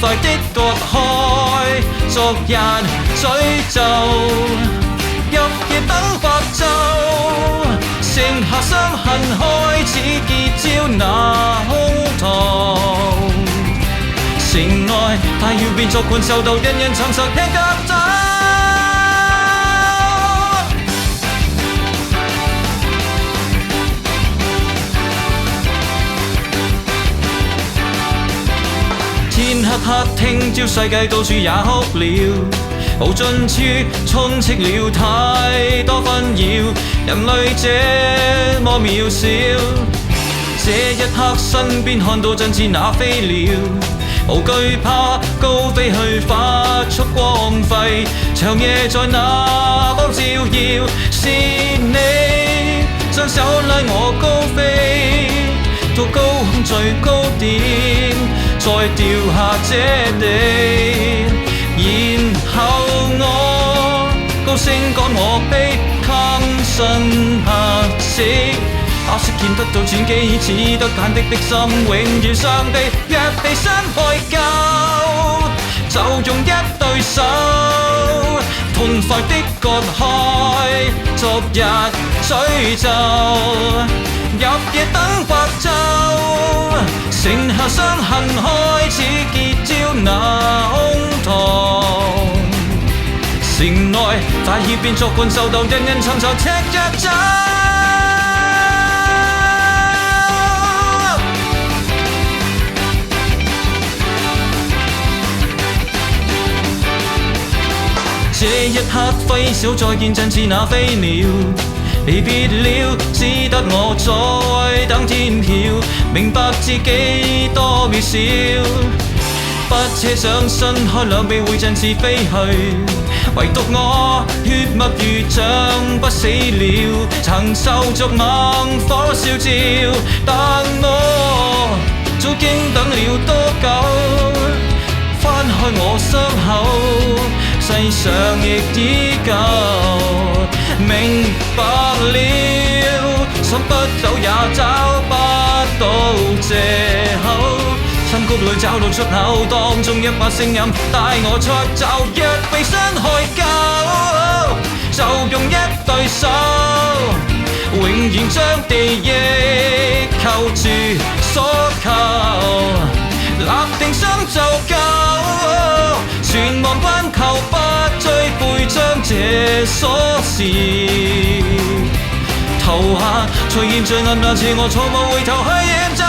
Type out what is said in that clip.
快的割開昨日詛咒，入夜等白晝，剩下傷痕開始結焦那空途。城內太要變作灌受到人人尋仇踢腳走。天黑黑，聽朝世界到處也哭了，無盡處充斥了太多紛擾，人類這麼渺小。這一刻身邊看到振翅那飛鳥，無懼怕高飛去發出光輝，長夜在那方照耀，是你將手拉我高飛到高空最高點，再掉下這地，然後我高聲趕我逼坑身下死。可惜見得到轉機，只得眼的心永遠上地，若被傷害夠，就用一對手痛快的割開昨日詛咒，入夜等白晝，剩下傷痕開始結焦那空洞。城內快要變作灌受到人人尋仇踢腳走。這一刻揮手再見振翅那飛鳥，離別了，只得我在等天曉，明白自己多渺小。不奢想伸開兩臂會振翅飛去，唯獨我血脈如像不死了，曾受着猛火燒焦，但我早經等了多久，翻開我傷口，世上亦依舊明白了，想不走也找不到藉口，深谷裏找到出口，當中一把聲音帶我出走，若被傷害夠，就用一對手永遠將地獄扣住所求，立定心就夠，全忘關求不追悔，將這瑣事投下，隨現最暗那次我從無回頭去遠走。